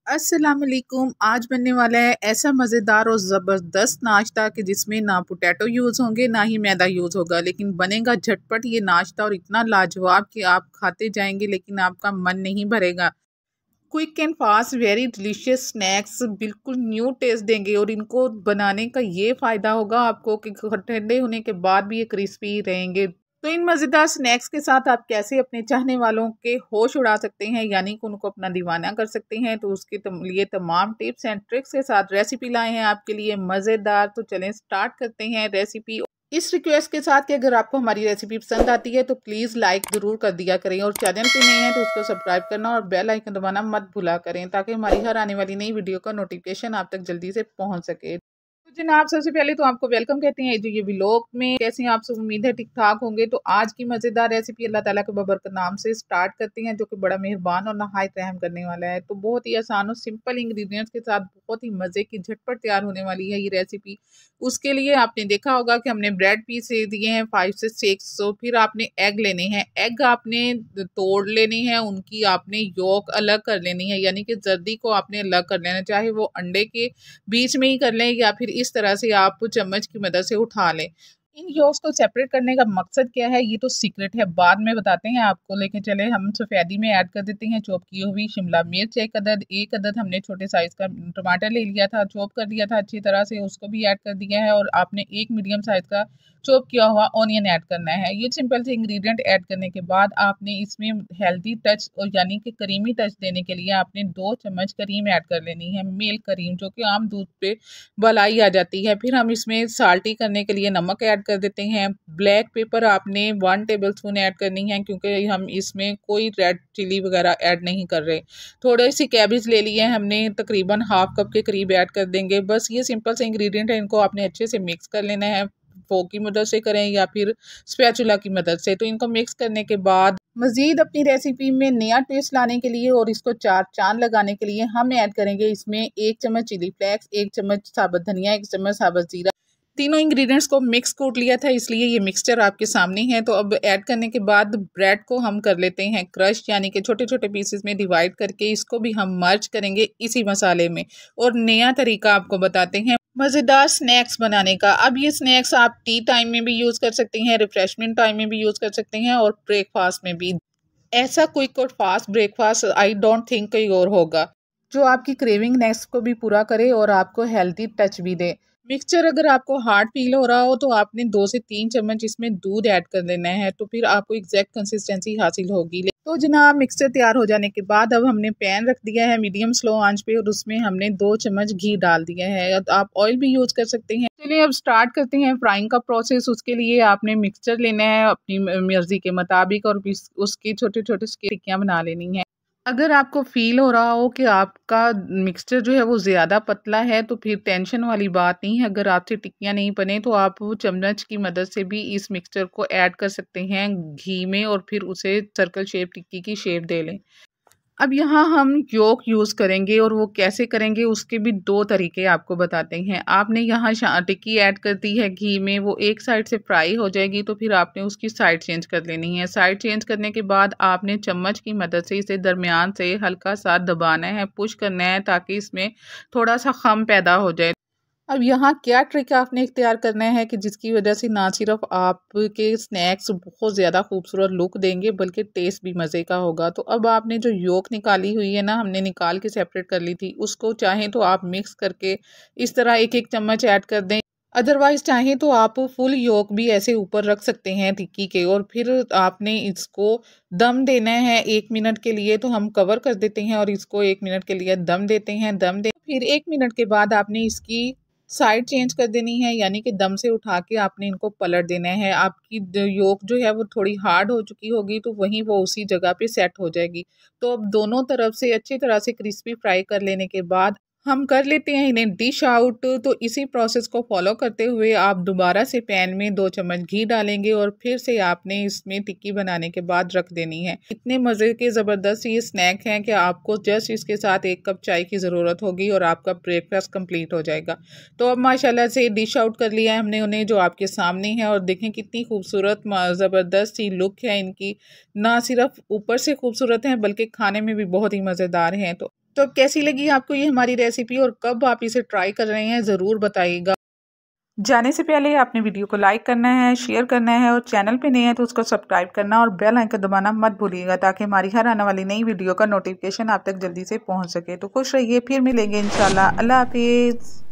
अस्सलाम वालेकुम। आज बनने वाला है ऐसा मज़ेदार और ज़बरदस्त नाश्ता कि जिसमें ना पोटैटो यूज़ होंगे ना ही मैदा यूज़ होगा, लेकिन बनेगा झटपट ये नाश्ता और इतना लाजवाब कि आप खाते जाएंगे लेकिन आपका मन नहीं भरेगा। Quick and fast very delicious snacks बिल्कुल न्यू टेस्ट देंगे और इनको बनाने का ये फ़ायदा होगा आपको कि ठंडे होने के बाद भी ये क्रिस्पी रहेंगे। तो इन मज़ेदार स्नैक्स के साथ आप कैसे अपने चाहने वालों के होश उड़ा सकते हैं, यानी कि उनको अपना दीवाना कर सकते हैं, तो उसके लिए तमाम टिप्स एंड ट्रिक्स के साथ रेसिपी लाए हैं आपके लिए मज़ेदार। तो चलें स्टार्ट करते हैं रेसिपी। इस रिक्वेस्ट के साथ कि अगर आपको हमारी रेसिपी पसंद आती है तो प्लीज़ लाइक ज़रूर कर दिया करें और चैनल पे नए हैं तो उसको सब्सक्राइब करना और बेल आइकन दबाना मत भूला करें ताकि हमारी हर आने वाली नई वीडियो का नोटिफिकेशन आप तक जल्दी से पहुंच सके। तो जनाब सबसे पहले तो आपको वेलकम कहते हैं जो ये व्लॉग में। कैसे हैं आप सब? उम्मीद है ठीक ठाक होंगे। तो आज की मज़ेदार रेसिपी अल्लाह ताला के बबरकत नाम से स्टार्ट करते हैं, जो कि बड़ा मेहरबान और नहायत रहम करने वाला है। तो बहुत ही आसान और सिंपल इंग्रेडिएंट्स के साथ बहुत ही मज़े की झटपट तैयार होने वाली है ये रेसिपी। उसके लिए आपने देखा होगा कि हमने ब्रेड पीस दिए हैं 5 से 6। तो फिर आपने एग लेने हैं। एग आपने तोड़ लेने हैं, उनकी आपने योक अलग कर लेनी है, यानी कि जर्दी को आपने अलग कर लेना, चाहे वो अंडे के बीच में ही कर लें या फिर इस तरह से आप चम्मच की मदद से उठा लें। इन योक्स को सेपरेट करने का मकसद क्या है ये तो सीक्रेट है, बाद में बताते हैं आपको। लेकिन चले हम सफ़ेदी में ऐड कर देते हैं चॉप की हुई शिमला मिर्च एक अदद हमने छोटे साइज़ का टमाटर ले लिया था, चॉप कर दिया था अच्छी तरह से, उसको भी ऐड कर दिया है। और आपने एक मीडियम साइज़ का चॉप किया हुआ ऑनियन ऐड करना है। ये सिंपल से इंग्रेडिएंट ऐड करने के बाद आपने इसमें हेल्दी टच और यानी कि करीमी टच देने के लिए आपने 2 चम्मच करीम ऐड कर लेनी है, मिल्क करीम, जो कि आम दूध पे मलाई आ जाती है। फिर हम इसमें साल्टी करने के लिए नमक ऐड कर देते हैं। ब्लैक पेपर आपने 1 टेबलस्पून ऐड करनी है, क्योंकि हम इसमें कोई रेड चिली वगैरह ऐड नहीं कर रहे। थोड़ी सी कैबेज ले लिए हमने, तकरीबन हाफ कप के करीब ऐड कर देंगे। बस ये सिंपल से इंग्रेडिएंट है, इनको आपने अच्छे से मिक्स कर लेना है। फोक की मदद से करें या फिर स्पैचुला की मदद से। तो इनको मिक्स करने के बाद मजीद अपनी रेसिपी में नया टेस्ट लाने के लिए और इसको चार चांद लगाने के लिए हम ऐड करेंगे इसमें 1 चम्मच चिली फ्लेक्स, 1 चम्मच साबुत धनिया, 1 चम्मच साबुत जीरा। तीनों इंग्रेडिएंट्स को मिक्स कूट लिया था, इसलिए ये मिक्सचर आपके सामने है। तो अब ऐड करने के बाद ब्रेड को हम कर लेते हैं क्रश, यानी कि छोटे छोटे पीसेस में डिवाइड करके इसको भी हम मर्ज करेंगे इसी मसाले में। और नया तरीका आपको बताते हैं मज़ेदार स्नैक्स बनाने का। अब ये स्नैक्स आप टी टाइम में भी यूज़ कर सकते हैं, रिफ्रेशमेंट टाइम में भी यूज़ कर सकते हैं और ब्रेकफास्ट में भी। ऐसा क्विक और fast breakfast I don't think कोई और होगा जो आपकी क्रेविंग नेक्स्ट को भी पूरा करे और आपको हेल्दी टच भी दे। मिक्सचर अगर आपको हार्ड फील हो रहा हो तो आपने 2 से 3 चम्मच इसमें दूध ऐड कर देना है, तो फिर आपको एग्जैक्ट कंसिस्टेंसी हासिल होगी। तो जनाब मिक्सचर तैयार हो जाने के बाद अब हमने पैन रख दिया है मीडियम स्लो आंच पे और उसमें हमने 2 चम्मच घी डाल दिया है। अब आप ऑयल भी यूज़ कर सकते हैं। चलिए अब स्टार्ट करते हैं फ्राइंग का प्रोसेस। उसके लिए आपने मिक्सचर लेना है अपनी मर्जी के मुताबिक और उसकी छोटी छोटी टिक्कियाँ बना लेनी है। अगर आपको फ़ील हो रहा हो कि आपका मिक्सचर जो है वो ज़्यादा पतला है तो फिर टेंशन वाली बात नहीं है। अगर आपसे टिक्कियाँ नहीं बने तो आप वो चम्मच की मदद से भी इस मिक्सचर को ऐड कर सकते हैं घी में और फिर उसे सर्कल शेप टिक्की की शेप दे लें। अब यहाँ हम योक यूज़ करेंगे और वो कैसे करेंगे उसके भी 2 तरीके आपको बताते हैं। आपने यहाँ टिक्की ऐड कर दी है घी में, वो एक साइड से फ्राई हो जाएगी तो फिर आपने उसकी साइड चेंज कर लेनी है। साइड चेंज करने के बाद आपने चम्मच की मदद से इसे दरमियान से हल्का सा दबाना है, पुश करना है ताकि इसमें थोड़ा सा खम पैदा हो जाए। अब यहाँ क्या ट्रिक आपने इख्तियार करना है कि जिसकी वजह से ना सिर्फ आपके स्नैक्स बहुत ज़्यादा खूबसूरत लुक देंगे बल्कि टेस्ट भी मज़े का होगा। तो अब आपने जो योक निकाली हुई है ना, हमने निकाल के सेपरेट कर ली थी, उसको चाहें तो आप मिक्स करके इस तरह एक एक चम्मच ऐड कर दें। अदरवाइज चाहें तो आप फुल योक भी ऐसे ऊपर रख सकते हैं टिक्की के और फिर आपने इसको दम देना है 1 मिनट के लिए। तो हम कवर कर देते हैं और इसको 1 मिनट के लिए दम देते हैं। फिर 1 मिनट के बाद आपने इसकी साइड चेंज कर देनी है, यानी कि दम से उठा के आपने इनको पलट देना है। आपकी योक जो है वो थोड़ी हार्ड हो चुकी होगी तो वहीं वो उसी जगह पे सेट हो जाएगी। तो अब दोनों तरफ से अच्छी तरह से क्रिस्पी फ्राई कर लेने के बाद हम कर लेते हैं इन्हें डिश आउट। तो इसी प्रोसेस को फॉलो करते हुए आप दोबारा से पैन में 2 चम्मच घी डालेंगे और फिर से आपने इसमें टिक्की बनाने के बाद रख देनी है। इतने मज़े के ज़बरदस्त ये स्नैक हैं कि आपको जस्ट इसके साथ 1 कप चाय की ज़रूरत होगी और आपका ब्रेकफास्ट कंप्लीट हो जाएगा। तो अब माशाल्लाह से डिश आउट कर लिया है हमने उन्हें, जो आपके सामने है, और देखें कितनी खूबसूरत ज़बरदस्त सी लुक है इनकी। ना सिर्फ ऊपर से खूबसूरत हैं बल्कि खाने में भी बहुत ही मज़ेदार हैं। तो तो कैसी लगी आपको ये हमारी रेसिपी और कब आप इसे ट्राई कर रहे हैं ज़रूर बताइएगा। जाने से पहले आपने वीडियो को लाइक करना है, शेयर करना है और चैनल पे नए हैं तो उसको सब्सक्राइब करना और बेल आइकन दबाना मत भूलिएगा ताकि हमारी हर आने वाली नई वीडियो का नोटिफिकेशन आप तक जल्दी से पहुंच सके। तो खुश रहिए, फिर मिलेंगे इंशाल्लाह। अल्लाह हाफिज़।